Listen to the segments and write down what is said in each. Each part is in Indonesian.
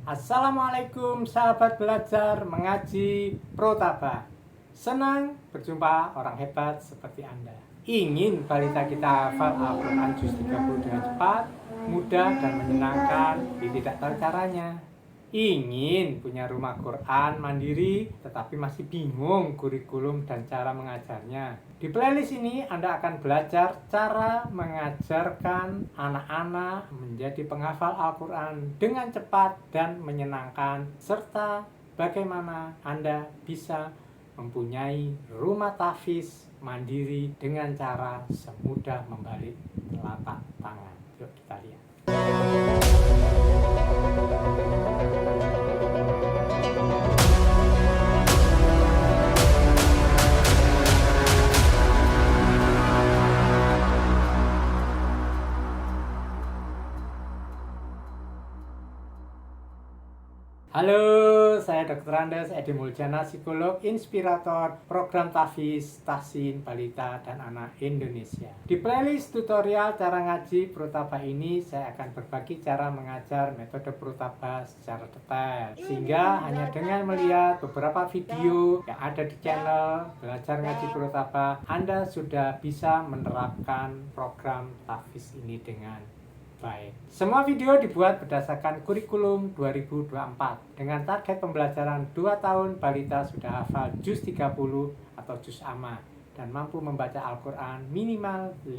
Assalamualaikum sahabat belajar mengaji Protaba. Senang berjumpa orang hebat seperti Anda. Ingin balita kita hafal Al-Quran Juz 30 dengan cepat, mudah dan menyenangkan, tapi tidak tahu caranya. Ingin punya rumah Quran mandiri, tetapi masih bingung kurikulum dan cara mengajarnya. Di playlist ini Anda akan belajar cara mengajarkan anak-anak menjadi penghafal Al-Quran dengan cepat dan menyenangkan, serta bagaimana Anda bisa mempunyai rumah tahfiz mandiri dengan cara semudah membalik telapak tangan. Yuk kita lihat. Halo, saya Dr. Andes Edi Muljana, psikolog inspirator program tahfiz, tahsin, balita, dan anak Indonesia. Di playlist tutorial cara ngaji Protaba ini, saya akan berbagi cara mengajar metode Protaba secara detail. Sehingga hanya dengan melihat beberapa video yang ada di channel Belajar Ngaji Protaba, Anda sudah bisa menerapkan program tahfiz ini dengan baik. Semua video dibuat berdasarkan kurikulum 2024 dengan target pembelajaran 2 tahun balita sudah hafal Juz 30 atau Juz Amma dan mampu membaca Al-Quran minimal 5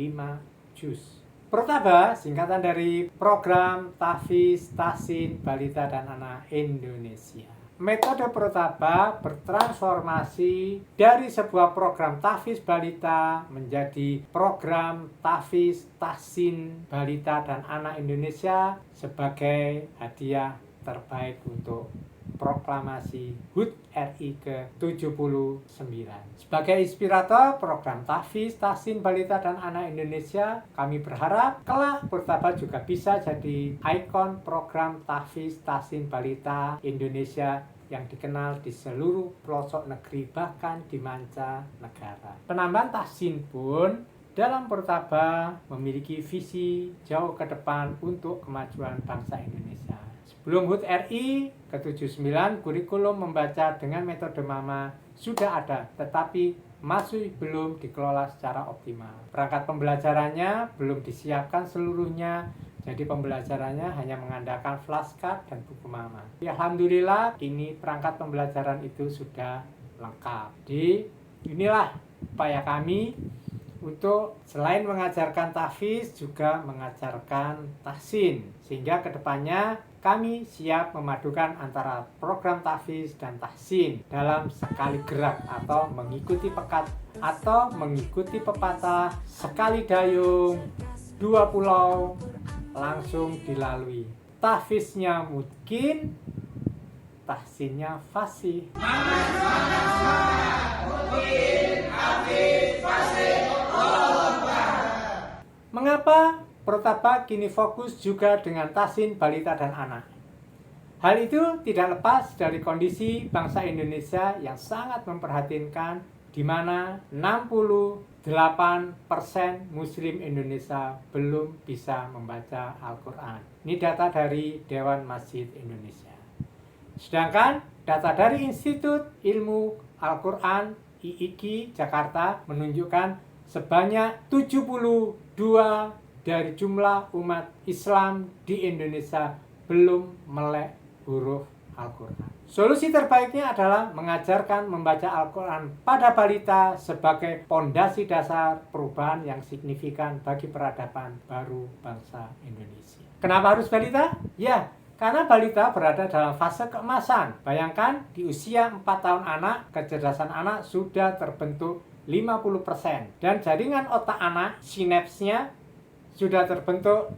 juz. Protaba singkatan dari Program Tahfiz, Tahsin, Balita dan Anak Indonesia. Metode Protaba bertransformasi dari sebuah program tahfiz balita menjadi program tahfiz, tahsin, balita dan anak Indonesia sebagai hadiah terbaik untuk proklamasi HUT RI ke-79. Sebagai inspirator program tahfiz, tahsin, balita dan anak Indonesia, kami berharap kelak Protaba juga bisa jadi ikon program tahfiz, tahsin, balita Indonesia yang dikenal di seluruh pelosok negeri, bahkan di mancanegara. Penambahan tahsin pun dalam Protaba memiliki visi jauh ke depan untuk kemajuan bangsa Indonesia. Sebelum HUT RI ke-79, kurikulum membaca dengan metode MAMA sudah ada, tetapi masih belum dikelola secara optimal. Perangkat pembelajarannya belum disiapkan seluruhnya, jadi pembelajarannya hanya mengandalkan flashcard dan buku MAMA. Alhamdulillah, kini perangkat pembelajaran itu sudah lengkap. Jadi inilah upaya kami untuk selain mengajarkan tahfiz juga mengajarkan tahsin, sehingga kedepannya kami siap memadukan antara program tahfiz dan tahsin dalam sekali gerak atau mengikuti pekat atau mengikuti pepatah sekali dayung dua pulau langsung dilalui. Tahfiznya mungkin, tahsinnya fasih. Mengapa Protaba kini fokus juga dengan tahsin, balita, dan anak? Hal itu tidak lepas dari kondisi bangsa Indonesia yang sangat memprihatinkan, di mana 68% Muslim Indonesia belum bisa membaca Al-Quran. Ini data dari Dewan Masjid Indonesia. Sedangkan data dari Institut Ilmu Al-Quran IIQ Jakarta menunjukkan sebanyak 72 dari jumlah umat Islam di Indonesia belum melek huruf Al-Quran. Solusi terbaiknya adalah mengajarkan membaca Al-Quran pada balita sebagai pondasi dasar perubahan yang signifikan bagi peradaban baru bangsa Indonesia. Kenapa harus balita? Ya, karena balita berada dalam fase keemasan. Bayangkan di usia 4 tahun anak, kecerdasan anak sudah terbentuk 50% dan jaringan otak anak, sinapsnya sudah terbentuk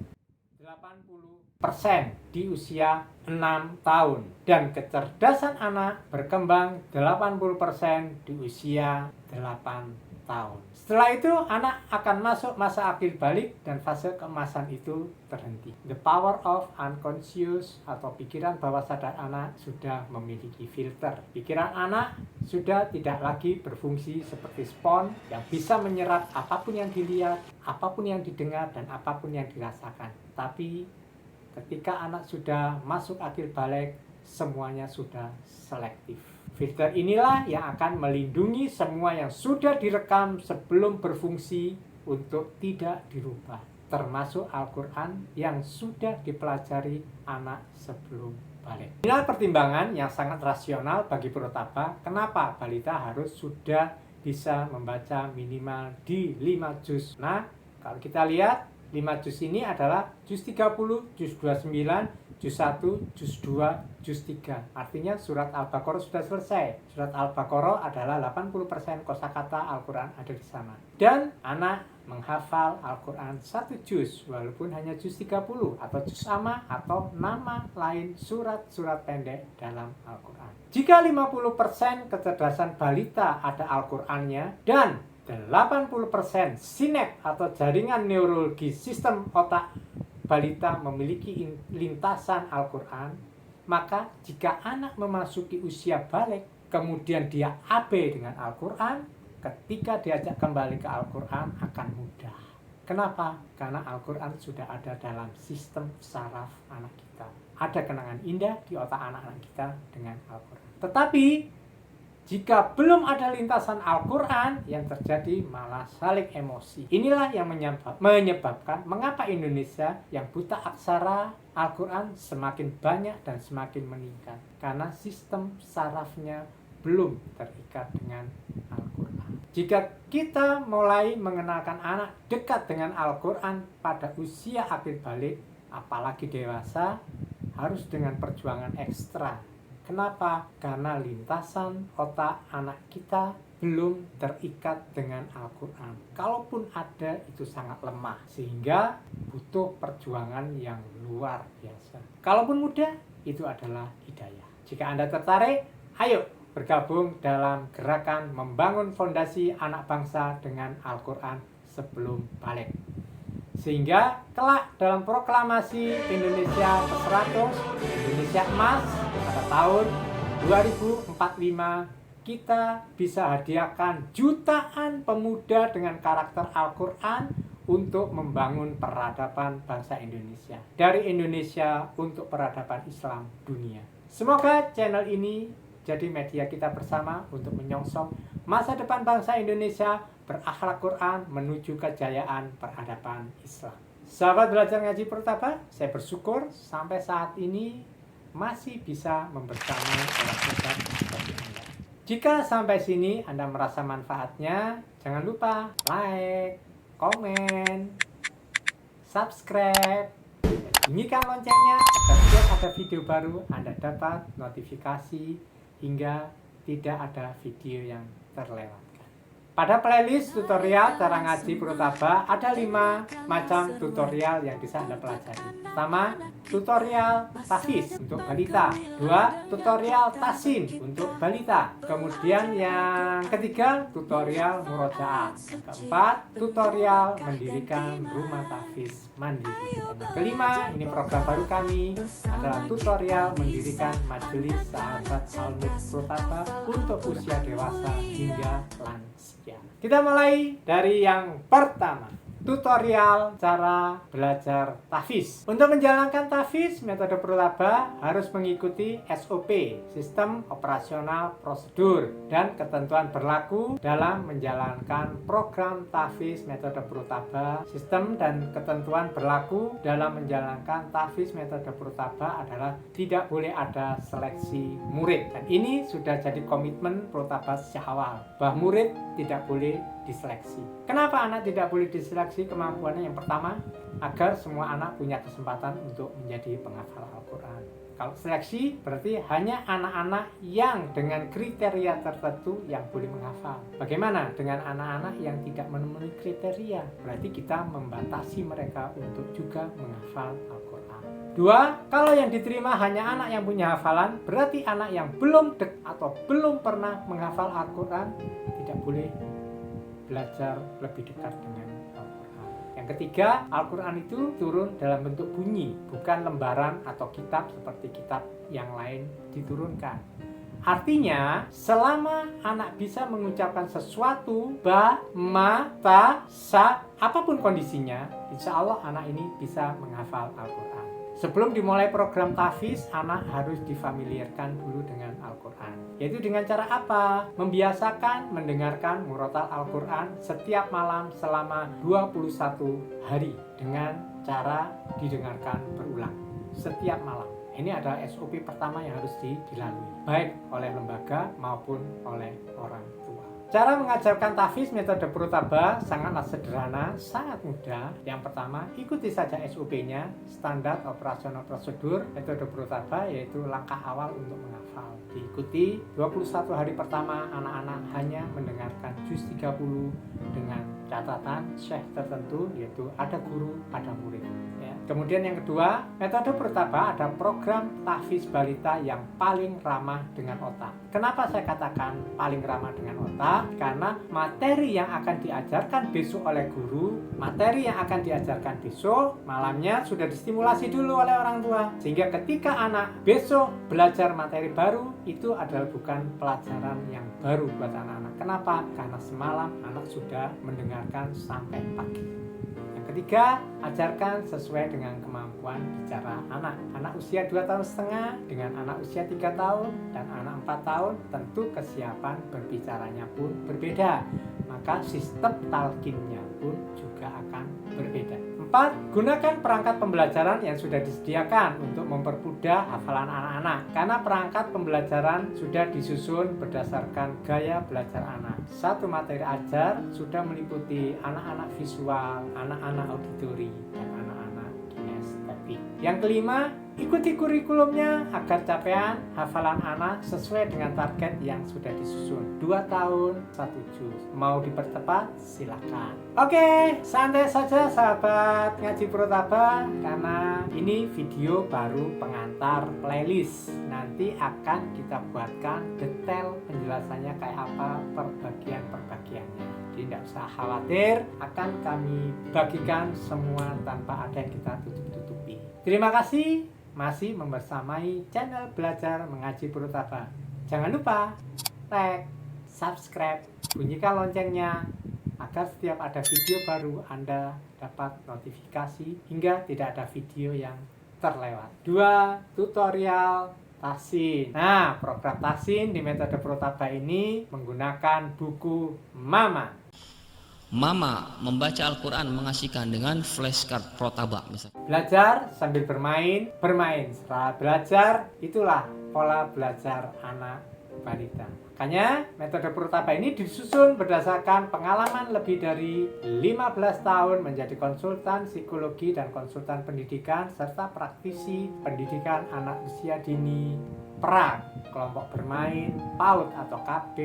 80% di usia 6 tahun dan kecerdasan anak berkembang 80% di usia 8 tahun. Setelah itu anak akan masuk masa akil balik dan fase keemasan itu terhenti. The power of unconscious atau pikiran bawah sadar anak sudah memiliki filter. Pikiran anak sudah tidak lagi berfungsi seperti spons yang bisa menyerap apapun yang dilihat, apapun yang didengar, dan apapun yang dirasakan. Tapi ketika anak sudah masuk akil balik, semuanya sudah selektif. Filter inilah yang akan melindungi semua yang sudah direkam sebelum berfungsi untuk tidak dirubah, termasuk Al-Quran yang sudah dipelajari anak sebelum balik. Inilah pertimbangan yang sangat rasional bagi Protaba kenapa balita harus sudah bisa membaca minimal di 5 juz. Nah, kalau kita lihat 5 juz ini adalah juz 30, juz 29, juz 1, juz 2, juz 3. Artinya surat Al-Baqarah sudah selesai. Surat Al-Baqarah adalah 80% kosakata Al-Quran ada di sana. Dan anak menghafal Al-Quran 1 juz, walaupun hanya juz 30 atau juz amma atau nama lain surat-surat pendek dalam Al-Quran. Jika 50% kecerdasan balita ada Al-Qurannya dan 80% sinap atau jaringan neurologi sistem otak balita memiliki lintasan Al-Quran, maka jika anak memasuki usia balik, kemudian dia AB dengan Al-Quran, ketika diajak kembali ke Al-Quran akan mudah. Kenapa? Karena Al-Quran sudah ada dalam sistem saraf anak kita. Ada kenangan indah di otak anak-anak kita dengan Al-Quran. Tetapi jika belum ada lintasan Al-Quran, yang terjadi malah saling emosi. Inilah yang menyebabkan mengapa Indonesia yang buta aksara Al-Quran semakin banyak dan semakin meningkat. Karena sistem sarafnya belum terikat dengan Al-Quran. Jika kita mulai mengenalkan anak dekat dengan Al-Quran pada usia akil balik, apalagi dewasa, harus dengan perjuangan ekstra. Kenapa? Karena lintasan otak anak kita belum terikat dengan Al-Quran. Kalaupun ada, itu sangat lemah, sehingga butuh perjuangan yang luar biasa. Kalaupun mudah, itu adalah hidayah. Jika Anda tertarik, ayo bergabung dalam gerakan membangun fondasi anak bangsa dengan Al-Quran sebelum balik. Sehingga kelak dalam proklamasi Indonesia ke-100, Indonesia Emas pada tahun 2045, kita bisa hadiahkan jutaan pemuda dengan karakter Al-Quran untuk membangun peradaban bangsa Indonesia. Dari Indonesia untuk peradaban Islam dunia. Semoga channel ini jadi media kita bersama untuk menyongsong masa depan bangsa Indonesia berakhlak Quran menuju kejayaan peradaban Islam. Sahabat belajar ngaji Protaba, saya bersyukur sampai saat ini masih bisa membersamai orang hebat seperti Anda. Jika sampai sini Anda merasa manfaatnya, jangan lupa like, komen, subscribe, bunyikan loncengnya agar setiap ada video baru Anda dapat notifikasi hingga tidak ada video yang terlewatkan. Pada playlist tutorial cara ngaji Protaba ada 5 macam tutorial yang bisa Anda pelajari. Pertama, tutorial tahfiz untuk balita. 2, tutorial tasin untuk balita. Kemudian yang ketiga, tutorial murojaah. Keempat, tutorial mendirikan rumah tahfiz mandiri. Dan yang kelima, ini program baru kami adalah tutorial mendirikan majelis sahabat Al-Nur Protaba untuk usia dewasa hingga lansia. Kita mulai dari yang pertama, tutorial cara belajar tahfiz. Untuk menjalankan tahfiz, metode Protaba harus mengikuti SOP, sistem operasional prosedur, dan ketentuan berlaku dalam menjalankan program tahfiz metode Protaba. Sistem dan ketentuan berlaku dalam menjalankan tahfiz metode Protaba adalah tidak boleh ada seleksi murid. Dan ini sudah jadi komitmen Protaba sejak awal, bahwa murid tidak boleh diseleksi. Kenapa anak tidak boleh diseleksi? Kemampuannya yang pertama, agar semua anak punya kesempatan untuk menjadi penghafal Al-Quran. Kalau seleksi berarti hanya anak-anak yang dengan kriteria tertentu yang boleh menghafal. Bagaimana dengan anak-anak yang tidak memenuhi kriteria? Berarti kita membatasi mereka untuk juga menghafal Al-Quran. 2, kalau yang diterima hanya anak yang punya hafalan, berarti anak yang belum atau belum pernah menghafal Al-Quran tidak boleh belajar lebih dekat dengan Al-Quran. Yang ketiga, Al-Quran itu turun dalam bentuk bunyi, bukan lembaran atau kitab seperti kitab yang lain diturunkan. Artinya, selama anak bisa mengucapkan sesuatu, ba, ma, ta, sa, apapun kondisinya, insya Allah anak ini bisa menghafal Al-Quran. Sebelum dimulai program tahfiz, anak harus difamiliarkan dulu dengan Al-Quran. Yaitu dengan cara apa? Membiasakan mendengarkan murotal Al-Quran setiap malam selama 21 hari dengan cara didengarkan berulang setiap malam. Ini adalah SOP pertama yang harus dilalui, baik oleh lembaga maupun oleh orang tua. Cara mengajarkan tahfiz metode Protaba sangatlah sederhana, sangat mudah. Yang pertama, ikuti saja SOP-nya, standar operasional prosedur metode Protaba, yaitu langkah awal untuk menghafal. Diikuti 21 hari pertama, anak-anak hanya mendengarkan juz 30 dengan catatan syekh tertentu, yaitu ada guru, ada murid. Ya. Kemudian yang kedua, metode Protaba ada program tahfiz balita yang paling ramah dengan otak. Kenapa saya katakan paling ramah dengan otak? Karena materi yang akan diajarkan besok oleh guru, materi yang akan diajarkan besok malamnya sudah distimulasi dulu oleh orang tua, sehingga ketika anak besok belajar materi baru, itu adalah bukan pelajaran yang baru buat anak-anak. Kenapa? Karena semalam anak sudah mendengarkan sampai pagi. Yang ketiga, ajarkan sesuai dengan kemampuan bicara anak. Anak usia 2,5 tahun dengan anak usia 3 tahun dan anak 4 tahun, tentu kesiapan berbicaranya pun berbeda. Maka sistem talkinnya pun juga akan berbeda. 4. Gunakan perangkat pembelajaran yang sudah disediakan untuk mempermudah hafalan anak-anak. Karena perangkat pembelajaran sudah disusun berdasarkan gaya belajar anak. Satu materi ajar sudah meliputi anak-anak visual, anak-anak auditori, dan anak-anak kinestetik. Yang kelima, ikuti kurikulumnya agar capaian hafalan anak sesuai dengan target yang sudah disusun. 2 tahun, 1 juz. Mau dipercepat? Silakan. Oke, santai saja sahabat ngaji Protaba, karena ini video baru pengantar playlist. Nanti akan kita buatkan detail penjelasannya kayak apa per bagian-perbagiannya. Jadi tidak usah khawatir, akan kami bagikan semua tanpa ada yang kita tutup-tutupi. Terima kasih masih membersamai channel Belajar Mengaji Protaba. Jangan lupa like, subscribe, bunyikan loncengnya agar setiap ada video baru Anda dapat notifikasi hingga tidak ada video yang terlewat. 2. Tutorial tahsin. Nah, program tahsin di metode Protaba ini menggunakan buku Mama. Mama membaca Al-Quran mengasihkan dengan flashcard Protaba misalnya. Belajar sambil bermain, bermain setelah belajar, itulah pola belajar anak balita. Makanya metode Protaba ini disusun berdasarkan pengalaman lebih dari 15 tahun menjadi konsultan psikologi dan konsultan pendidikan serta praktisi pendidikan anak usia dini, pra, kelompok bermain, PAUD atau KB,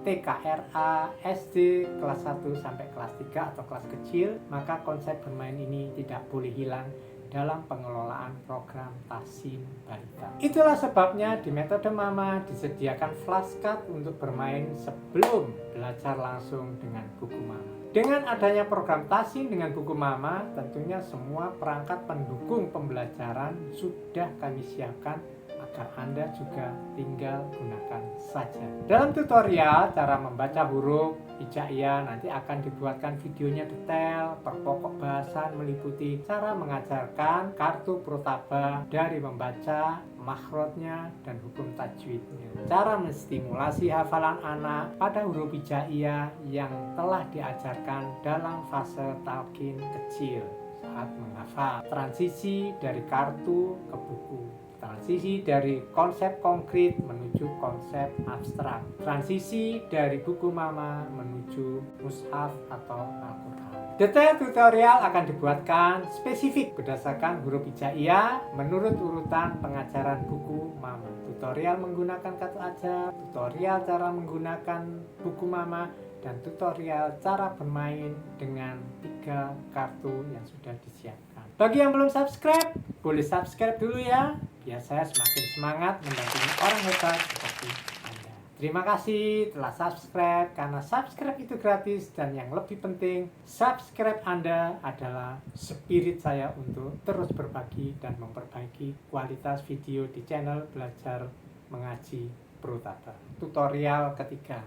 TKRA, SD kelas 1 sampai kelas 3 atau kelas kecil. Maka konsep bermain ini tidak boleh hilang dalam pengelolaan program tahsin balita. Itulah sebabnya di metode Mama disediakan flashcard untuk bermain sebelum belajar langsung dengan buku Mama. Dengan adanya program tahsin dengan buku Mama, tentunya semua perangkat pendukung pembelajaran sudah kami siapkan agar Anda juga tinggal gunakan saja. Dalam tutorial cara membaca huruf hijaiyah nanti akan dibuatkan videonya detail per pokok bahasan meliputi cara mengajarkan kartu Protaba dari membaca, makhrajnya, dan hukum tajwidnya. Cara menstimulasi hafalan anak pada huruf hijaiyah yang telah diajarkan dalam fase talqin kecil saat menghafal. Transisi dari kartu ke buku. Transisi dari konsep konkret menuju konsep abstrak. Transisi dari buku Mama menuju mushaf atau Al-Quran. Detail tutorial akan dibuatkan spesifik berdasarkan huruf hijaiyah menurut urutan pengajaran buku Mama. Tutorial menggunakan kartu ajar, tutorial cara menggunakan buku Mama, dan tutorial cara bermain dengan 3 kartu yang sudah disiapkan. Bagi yang belum subscribe, boleh subscribe dulu ya, biar saya semakin semangat mendampingi orang hebat seperti Anda. Terima kasih telah subscribe, karena subscribe itu gratis, dan yang lebih penting, subscribe Anda adalah spirit saya untuk terus berbagi dan memperbaiki kualitas video di channel Belajar Mengaji Protaba. Tutorial ketiga.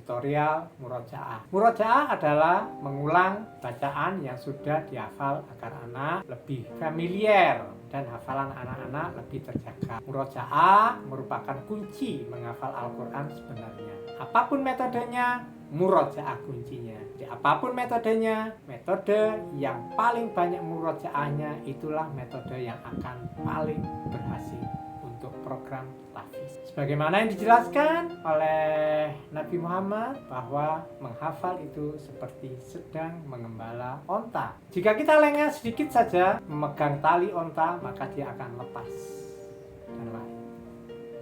tutorial murojaah. Murojaah adalah mengulang bacaan yang sudah dihafal agar anak lebih familiar dan hafalan anak-anak lebih terjaga. Murojaah merupakan kunci menghafal Al-Quran sebenarnya. Apapun metodenya, murojaah kuncinya. Di apapun metodenya, metode yang paling banyak murojaahnya itulah metode yang akan paling berhasil untuk program tahfiz. Sebagaimana yang dijelaskan oleh Nabi Muhammad bahwa menghafal itu seperti sedang mengembala onta. Jika kita lengah sedikit saja memegang tali onta, maka dia akan lepas dan lari.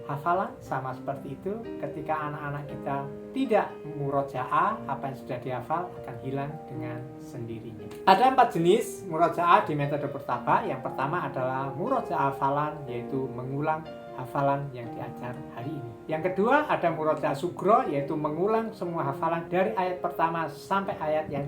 Hafalan sama seperti itu, ketika anak-anak kita tidak murojaah, apa yang sudah dihafal akan hilang dengan sendirinya. Ada 4 jenis murojaah di metode Protaba. Yang pertama adalah murojaah hafalan, yaitu mengulang hafalan yang diajar hari ini. Yang kedua ada murojaah sugro, yaitu mengulang semua hafalan dari ayat pertama sampai ayat yang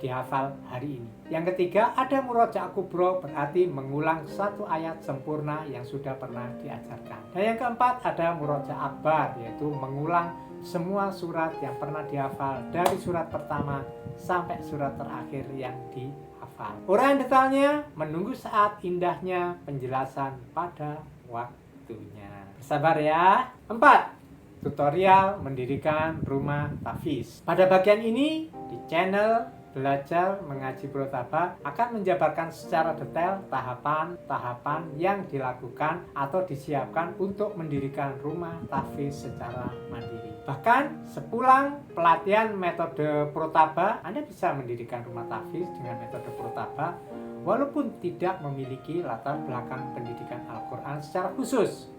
dihafal hari ini. Yang ketiga ada murojaah kubro, berarti mengulang satu ayat sempurna yang sudah pernah diajarkan. Dan yang keempat ada murojaah akbar, yaitu mengulang semua surat yang pernah dihafal dari surat pertama sampai surat terakhir yang dihafal. Uraian detailnya menunggu saat indahnya penjelasan pada waktunya. Sabar ya. 4. Tutorial mendirikan rumah tahfiz. Pada bagian ini di channel Belajar Mengaji Protaba akan menjabarkan secara detail tahapan-tahapan yang dilakukan atau disiapkan untuk mendirikan rumah tahfiz secara mandiri. Bahkan sepulang pelatihan metode Protaba, Anda bisa mendirikan rumah tahfiz dengan metode Protaba walaupun tidak memiliki latar belakang pendidikan Al-Quran secara khusus.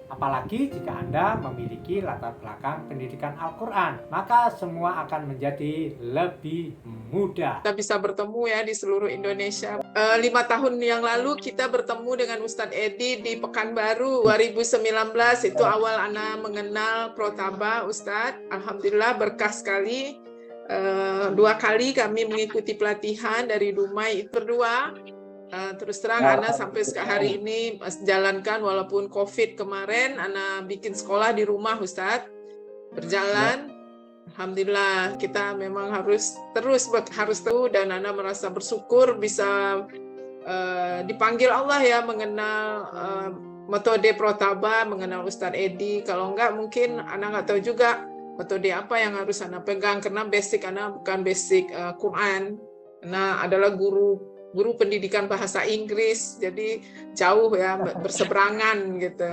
Apalagi jika Anda memiliki latar belakang pendidikan Al-Quran, maka semua akan menjadi lebih mudah. Kita bisa bertemu ya di seluruh Indonesia. 5 tahun yang lalu kita bertemu dengan Ustadz Edi di Pekanbaru 2019. Itu awal Ana mengenal Protaba, Ustadz. Alhamdulillah berkah sekali. 2 kali kami mengikuti pelatihan dari Dumai itu berdua. Terus terang Ana sampai hari ini jalankan walaupun COVID kemarin, Ana bikin sekolah di rumah Ustadz, berjalan. Alhamdulillah kita memang harus terus dan Ana merasa bersyukur bisa dipanggil Allah ya mengenal metode Protaba, mengenal Ustadz Edi. Kalau enggak mungkin Ana nggak tahu juga metode apa yang harus Ana pegang, karena basic Ana bukan basic Quran. Ana adalah guru pendidikan bahasa Inggris, jadi jauh ya, berseberangan gitu.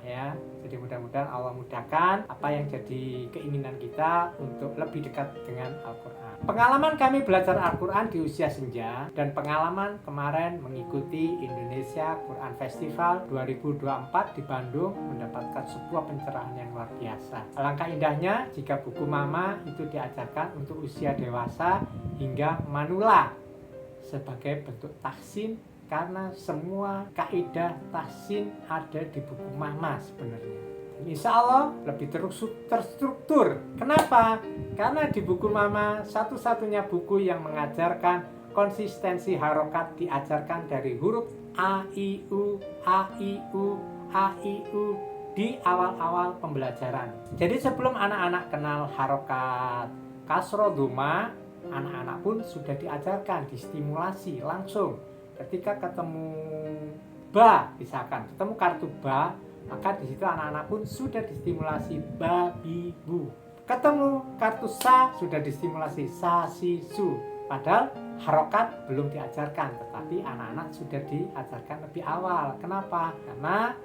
Ya, jadi mudah-mudahan Allah mudahkan apa yang jadi keinginan kita untuk lebih dekat dengan Al-Quran. Pengalaman kami belajar Al-Quran di usia senja dan pengalaman kemarin mengikuti Indonesia Quran Festival 2024 di Bandung mendapatkan sebuah pencerahan yang luar biasa. Alangkah indahnya jika buku Mama itu diajarkan untuk usia dewasa hingga manula sebagai bentuk tahsin, karena semua kaidah tahsin ada di buku Mama sebenarnya. Insya Allah lebih terstruktur. Kenapa? Karena di buku Mama satu-satunya buku yang mengajarkan konsistensi harokat diajarkan dari huruf A, I, U, A, I, U, A, I, U di awal-awal pembelajaran. Jadi sebelum anak-anak kenal harokat kasro doma, anak-anak pun sudah diajarkan, distimulasi langsung. Ketika ketemu ba, misalkan ketemu kartu ba, maka di situ anak-anak pun sudah distimulasi ba, bi, bu. Ketemu kartu sa, sudah distimulasi sa, si, su. Padahal harokat belum diajarkan, tetapi anak-anak sudah diajarkan lebih awal. Kenapa? Karena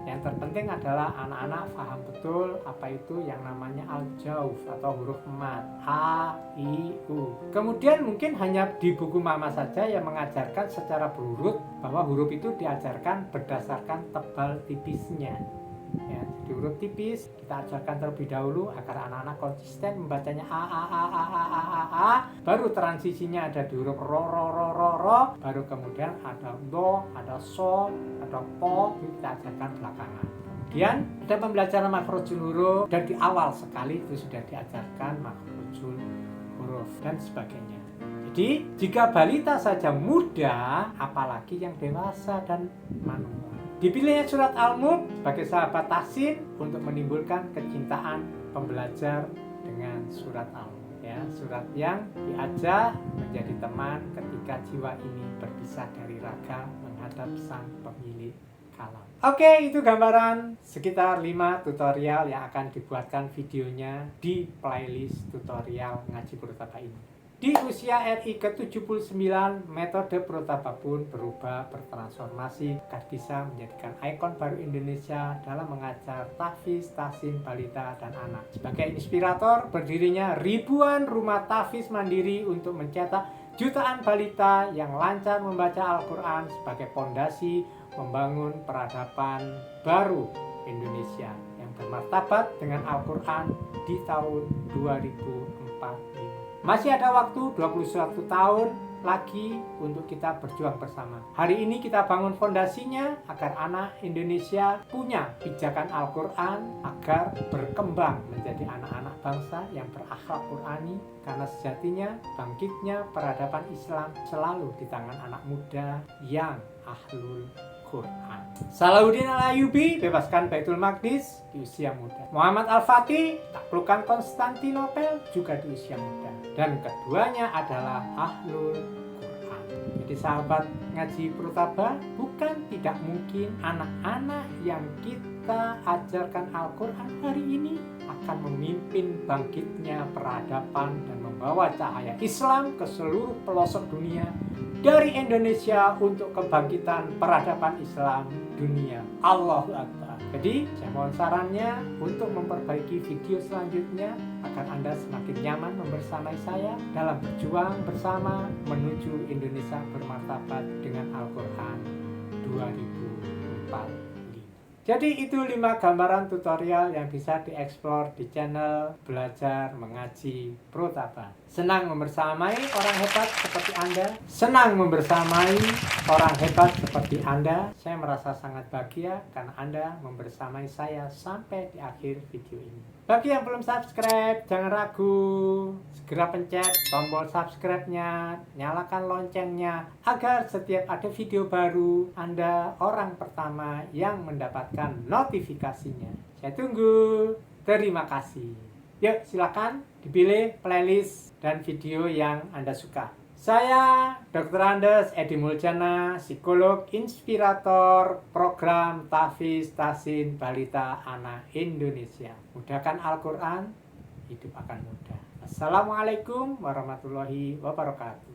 yang terpenting adalah anak-anak paham betul apa itu yang namanya al-jauf atau huruf mat, A, I, U. Kemudian mungkin hanya di buku Mama saja yang mengajarkan secara berurut bahwa huruf itu diajarkan berdasarkan tebal tipisnya. Ya, jadi huruf tipis kita ajarkan terlebih dahulu agar anak-anak konsisten membacanya a, baru transisinya ada di huruf ro, baru kemudian ada do, ada so, ada po, kita ajarkan belakangan. Kemudian ada pembelajaran makhrajul huruf, dan di awal sekali itu sudah diajarkan makhrajul huruf dan sebagainya. Jadi jika balita saja mudah, apalagi yang dewasa dan manula. Dipilihnya surat Al-Mulk sebagai sahabat tahsin untuk menimbulkan kecintaan pembelajar dengan surat Al-Mulk, ya, surat yang diajak menjadi teman ketika jiwa ini berpisah dari raga menghadap sang pemilik kalam. Oke, itu gambaran sekitar 5 tutorial yang akan dibuatkan videonya di playlist tutorial ngaji Protaba ini. Di usia RI ke-79, metode Protaba pun berubah, bertransformasi agar bisa menjadikan ikon baru Indonesia dalam mengajar tahfiz, tahsin, balita, dan anak. Sebagai inspirator, berdirinya ribuan rumah tahfiz mandiri untuk mencetak jutaan balita yang lancar membaca Al-Quran sebagai pondasi membangun peradaban baru Indonesia yang bermartabat dengan Al-Quran di tahun 2045. Masih ada waktu 21 tahun lagi untuk kita berjuang bersama. Hari ini kita bangun fondasinya agar anak Indonesia punya pijakan Al-Quran, agar berkembang menjadi anak-anak bangsa yang berakhlak Qurani, karena sejatinya bangkitnya peradaban Islam selalu di tangan anak muda yang ahlul Quran. Salahuddin Al-Ayyubi bebaskan Baitul Maqdis di usia muda. Muhammad Al-Fatih taklukkan Konstantinopel juga di usia muda. Dan keduanya adalah ahlul Quran. Jadi sahabat ngaji Protaba, bukan tidak mungkin anak-anak yang kita ajarkan Al-Quran hari ini akan memimpin bangkitnya peradaban dan membawa cahaya Islam ke seluruh pelosok dunia, dari Indonesia untuk kebangkitan peradaban Islam dunia. Allahu Akbar. Jadi saya mohon sarannya untuk memperbaiki video selanjutnya agar Anda semakin nyaman membersamai saya dalam berjuang bersama menuju Indonesia bermartabat dengan Al-Quran 2045. Jadi itu 5 gambaran tutorial yang bisa dieksplor di channel Belajar Mengaji Protaba. Senang membersamai orang hebat seperti Anda. Senang membersamai orang hebat seperti Anda. Saya merasa sangat bahagia karena Anda membersamai saya sampai di akhir video ini. Bagi yang belum subscribe, jangan ragu. Segera pencet tombol subscribe-nya, nyalakan loncengnya, agar setiap ada video baru, Anda orang pertama yang mendapatkan notifikasinya. Saya tunggu. Terima kasih. Yuk, silakan dipilih playlist dan video yang Anda suka. Saya Dr. Andes Edi Muljana, psikolog inspirator program Tahfiz Tahsin Balita Anak Indonesia. Mudahkan Al-Quran, hidup akan mudah. Assalamualaikum warahmatullahi wabarakatuh.